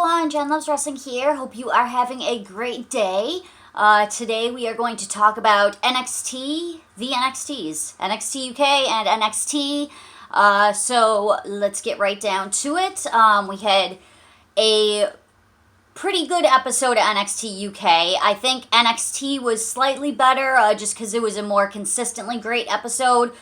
everyone, Jen Loves Wrestling here. Hope you are having a great day. Today we are going to talk about NXT, the NXTs, NXT UK and NXT. So let's get right down to it. We had a pretty good episode of NXT UK. I think NXT was slightly better just because it was a more consistently great episode.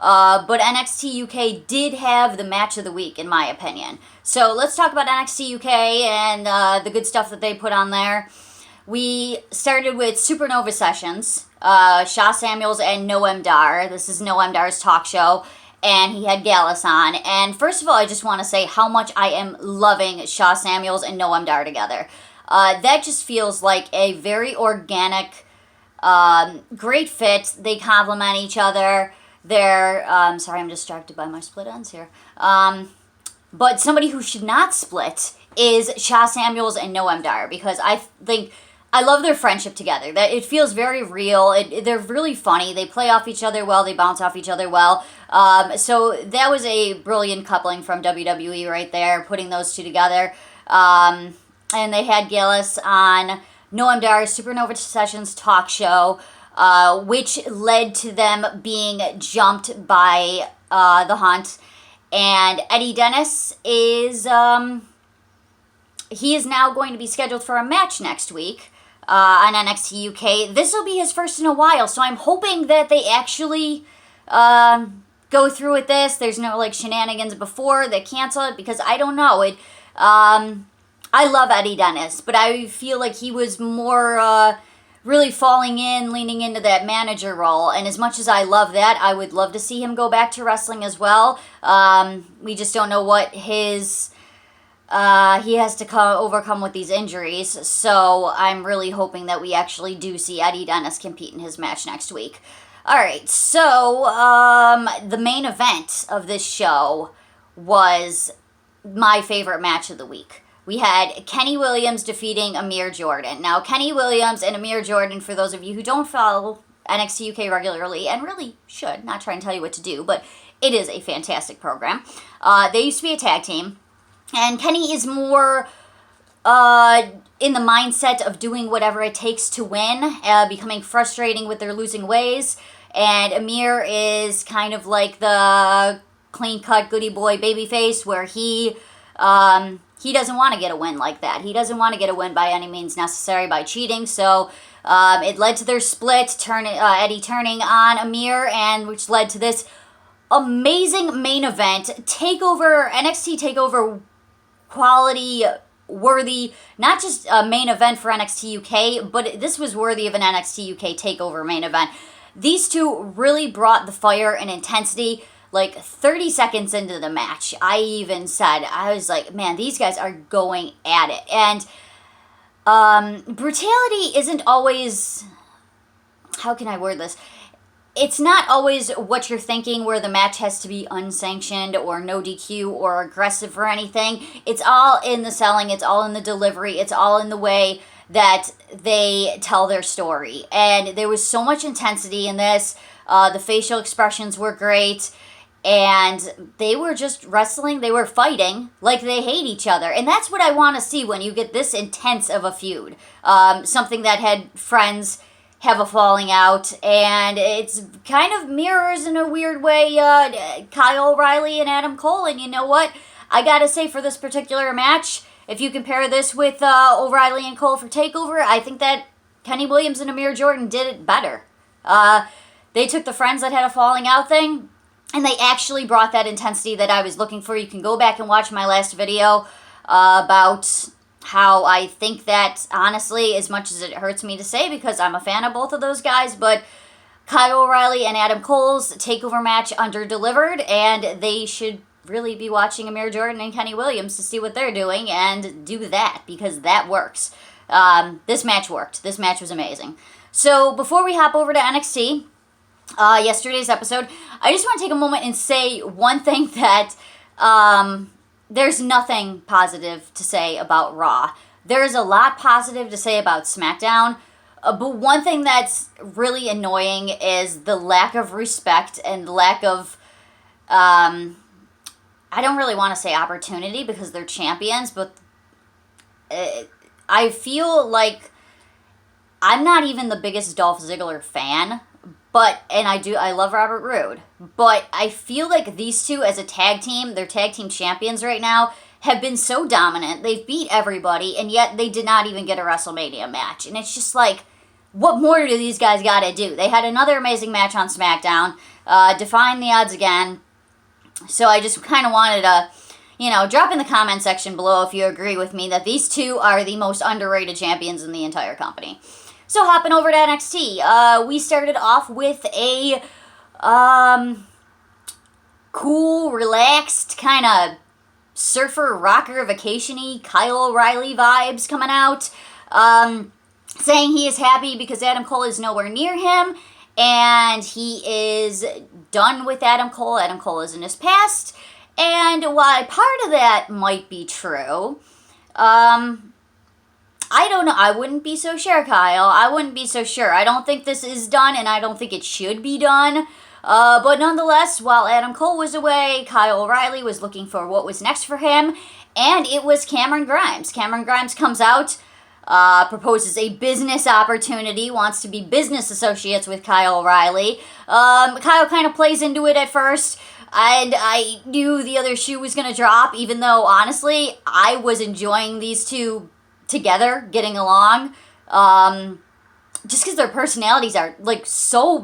But NXT UK did have the match of the week, in my opinion. So let's talk about NXT UK and the good stuff that they put on there. We started with Supernova Sessions, Sha Samuels and Noam Dar. This is Noam Dar's talk show, and he had Gallus on. And first of all, I just want to say how much I am loving Sha Samuels and Noam Dar together. That just feels like a very organic, great fit. They complement each other. They're, sorry, I'm distracted by my split ends here. But somebody who should not split is Sha Samuels and Noam Dar, because I think I love their friendship together. That it feels very real. They're really funny. They play off each other well. They bounce off each other well. So that was a brilliant coupling from WWE right there, putting those two together. And they had Gallus on Noam Dar's Supernova Sessions talk show, which led to them being jumped by The Hunt. And Eddie Dennis is, he is now going to be scheduled for a match next week on NXT UK. This will be his first in a while, so I'm hoping that they actually go through with this. There's no, like, shenanigans before they cancel it, because I don't know. I love Eddie Dennis, but I feel like he was more really falling in, leaning into that manager role. And as much as I love that, I would love to see him go back to wrestling as well. We just don't know what his he has to overcome with these injuries. So I'm really hoping that we actually do see Eddie Dennis compete in his match next week. All right, so the main event of this show was my favorite match of the week. We had Kenny Williams defeating Amir Jordan. Now, Kenny Williams and Amir Jordan, for those of you who don't follow NXT UK regularly, and really should, not try and tell you what to do, but it is a fantastic program. They used to be a tag team, and Kenny is more in the mindset of doing whatever it takes to win, becoming frustrating with their losing ways, and Amir is kind of like the clean-cut goody boy babyface, where he doesn't want to get a win like that. He doesn't want to get a win by any means necessary by cheating. So it led to their split, Eddie turning on Amir, and which led to this amazing main event, NXT TakeOver quality worthy, not just a main event for NXT UK, but this was worthy of an NXT UK TakeOver main event. These two really brought the fire and intensity. Like 30 seconds into the match, I even said, I was like, man, these guys are going at it. And brutality isn't always, how can I word this? It's not always what you're thinking, where the match has to be unsanctioned or no DQ or aggressive or anything. It's all in the selling. It's all in the delivery. It's all in the way that they tell their story. And there was so much intensity in this. The facial expressions were great. And they were just wrestling, they were fighting like they hate each other. And that's what I want to see when you get this intense of a feud. Something that had friends have a falling out. And it's kind of mirrors in a weird way Kyle O'Reilly and Adam Cole. And you know what? I got to say, for this particular match, if you compare this with O'Reilly and Cole for TakeOver, I think that Kenny Williams and Amir Jordan did it better. They took the friends that had a falling out thing, and they actually brought that intensity that I was looking for. You can go back and watch my last video about how I think that, honestly, as much as it hurts me to say, because I'm a fan of both of those guys, but Kyle O'Reilly and Adam Cole's TakeOver match under-delivered, and they should really be watching Amir Jordan and Kenny Williams to see what they're doing and do that, because that works. This match worked. This match was amazing. So before we hop over to NXT, yesterday's episode, I just want to take a moment and say one thing that there's nothing positive to say about Raw. There's a lot positive to say about SmackDown, but one thing that's really annoying is the lack of respect and lack of I don't really want to say opportunity because they're champions, but I feel like I'm not even the biggest Dolph Ziggler fan, I love Robert Roode, but I feel like these two as a tag team, they're tag team champions right now, have been so dominant. They've beat everybody, and yet they did not even get a WrestleMania match. And it's just like, what more do these guys gotta do? They had another amazing match on SmackDown, defying the odds again. So I just kind of wanted to, drop in the comment section below if you agree with me that these two are the most underrated champions in the entire company. So hopping over to NXT, we started off with a cool, relaxed, kind of surfer, rocker, vacation-y, Kyle O'Reilly vibes coming out, saying he is happy because Adam Cole is nowhere near him, and he is done with Adam Cole. Adam Cole is in his past, and while part of that might be true, I don't know. I wouldn't be so sure, Kyle. I wouldn't be so sure. I don't think this is done, and I don't think it should be done. But nonetheless, while Adam Cole was away, Kyle O'Reilly was looking for what was next for him, and it was Cameron Grimes. Cameron Grimes comes out, proposes a business opportunity, wants to be business associates with Kyle O'Reilly. Kyle kind of plays into it at first, and I knew the other shoe was going to drop, even though, honestly, I was enjoying these two together, getting along, just because their personalities are, like,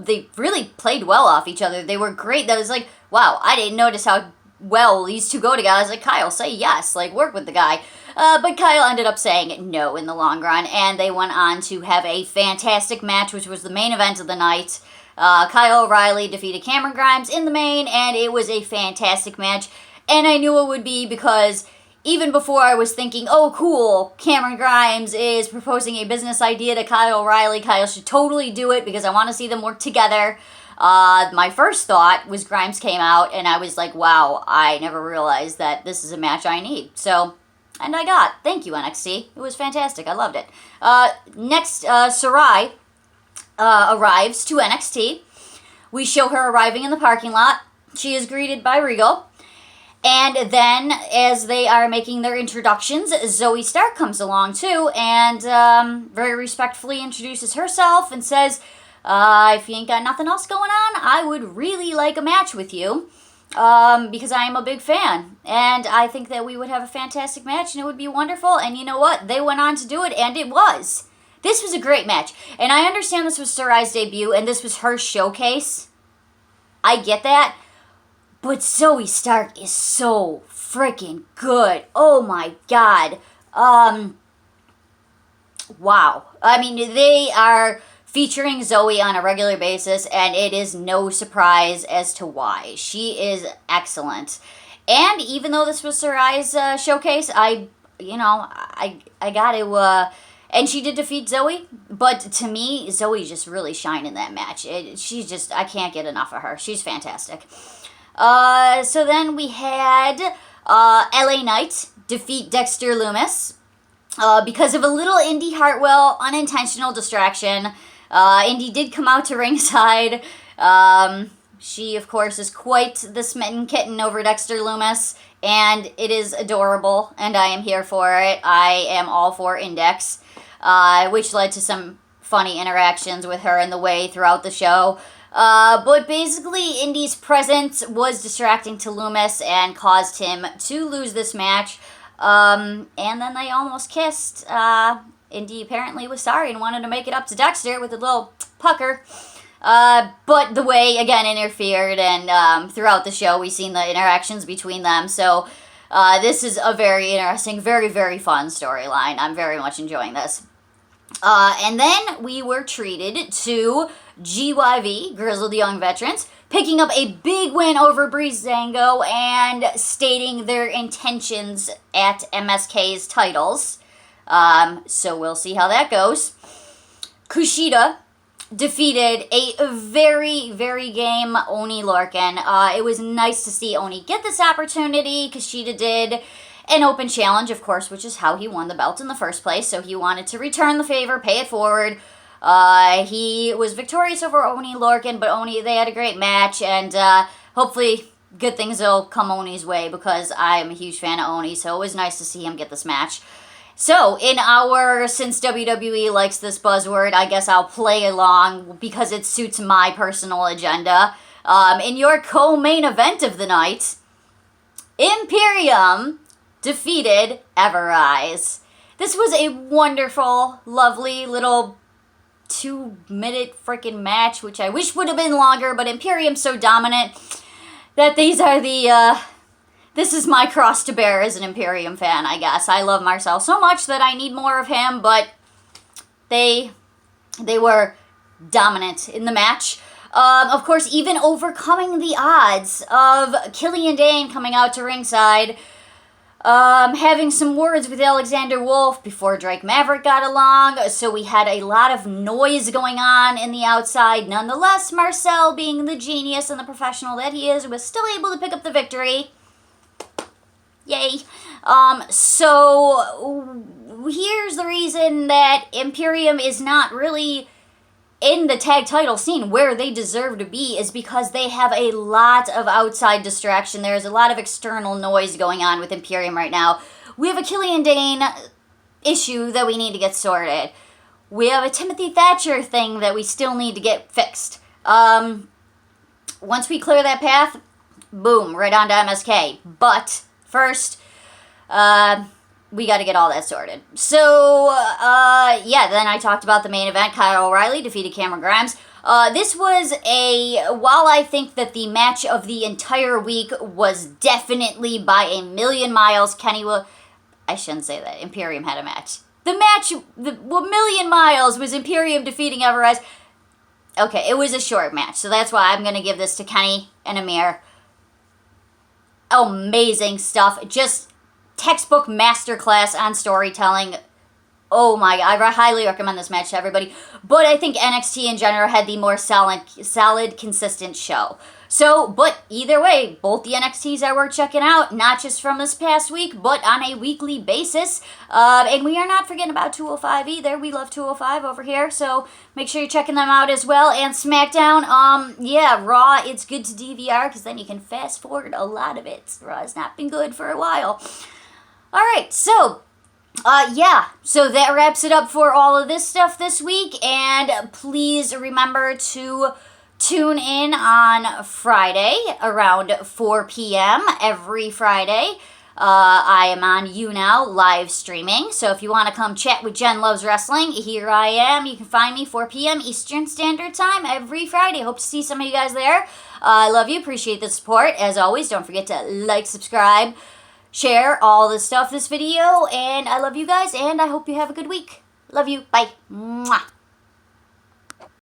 they really played well off each other. They were great. That was like, wow, I didn't notice how well these two go together. I was like, Kyle, say yes, like, work with the guy. But Kyle ended up saying no in the long run, and they went on to have a fantastic match, which was the main event of the night. Kyle O'Reilly defeated Cameron Grimes in the main, and it was a fantastic match. And I knew it would be because even before I was thinking, oh, cool, Cameron Grimes is proposing a business idea to Kyle O'Reilly. Kyle should totally do it because I want to see them work together. My first thought was Grimes came out, and I was like, wow, I never realized that this is a match I need. So, and I got. Thank you, NXT. It was fantastic. I loved it. Next, Sarai arrives to NXT. We show her arriving in the parking lot. She is greeted by Regal. And then, as they are making their introductions, Zoe Stark comes along too, and very respectfully introduces herself and says, if you ain't got nothing else going on, I would really like a match with you, because I am a big fan. And I think that we would have a fantastic match, and it would be wonderful. And you know what? They went on to do it, and it was. This was a great match. And I understand this was Sarai's debut, and this was her showcase. I get that. But Zoe Stark is so freaking good. Oh my god. Wow. I mean, they are featuring Zoe on a regular basis, and it is no surprise as to why. She is excellent. And even though this was Sarai's showcase, I got to, and she did defeat Zoe, but to me, Zoe just really shined in that match. I can't get enough of her. She's fantastic. So then we had LA Knight defeat Dexter Lumis because of a little Indy Hartwell unintentional distraction. Indy did come out to ringside. She, of course, is quite the smitten kitten over Dexter Lumis, and it is adorable, and I am here for it. I am all for Index, which led to some funny interactions with her in the way throughout the show. But basically, Indy's presence was distracting to Lumis and caused him to lose this match. And then they almost kissed. Indy apparently was sorry and wanted to make it up to Dexter with a little pucker. But the way, again, interfered, and throughout the show, we've seen the interactions between them. So this is a very interesting, very, very fun storyline. I'm very much enjoying this. And then we were treated to GYV, Grizzled Young Veterans, picking up a big win over Breezango and stating their intentions at MSK's titles. So we'll see how that goes. Kushida defeated a very, very game Oni Lorcan. It was nice to see Oni get this opportunity. Kushida did an open challenge, of course, which is how he won the belt in the first place. So he wanted to return the favor, pay it forward. He was victorious over Oni Lorcan, but they had a great match, and hopefully good things will come Oni's way because I am a huge fan of Oni, so it was nice to see him get this match. So, in our, since WWE likes this buzzword, I guess I'll play along because it suits my personal agenda. In your co-main event of the night, Imperium defeated Everrise. This was a wonderful, lovely little 2-minute freaking match, which I wish would have been longer, but Imperium's so dominant that these are the, this is my cross to bear as an Imperium fan, I guess. I love Marcel so much that I need more of him, but they were dominant in the match. Of course, even overcoming the odds of Killian Dane coming out to ringside, having some words with Alexander Wolf before Drake Maverick got along, so we had a lot of noise going on in the outside. Nonetheless, Marcel, being the genius and the professional that he is, was still able to pick up the victory. Yay. So here's the reason that Imperium is not really in the tag title scene where they deserve to be, is because they have a lot of outside distraction. There's a lot of external noise going on with Imperium right now. We have a Killian Dane issue that we need to get sorted. We have a Timothy Thatcher thing that we still need to get fixed. Once we clear that path, boom, right on to MSK. But first, we got to get all that sorted. So, yeah, then I talked about the main event. Kyle O'Reilly defeated Cameron Grimes. This was while I think that the match of the entire week was definitely by a million miles, I shouldn't say that, Imperium had a match. The match, million miles, was Imperium defeating Everrise. Okay, it was a short match, so that's why I'm going to give this to Kenny and Amir. Amazing stuff. Just textbook masterclass on storytelling. Oh my, I highly recommend this match to everybody. But I think NXT in general had the more solid, consistent show. So, but either way, both the NXTs are worth checking out, not just from this past week, but on a weekly basis. And we are not forgetting about 205 either. We love 205 over here, so make sure you're checking them out as well. And SmackDown, yeah, Raw, it's good to DVR, because then you can fast forward a lot of it. Raw has not been good for a while. Alright, so, yeah, so that wraps it up for all of this stuff this week, and please remember to tune in on Friday around 4 p.m. every Friday. I am on YouNow live streaming, so if you want to come chat with Jen Loves Wrestling, here I am. You can find me 4 p.m. Eastern Standard Time every Friday. Hope to see some of you guys there. I love you, appreciate the support. As always, don't forget to like, subscribe, share all the stuff, this video, and I love you guys, and I hope you have a good week. Love you. Bye. Mwah.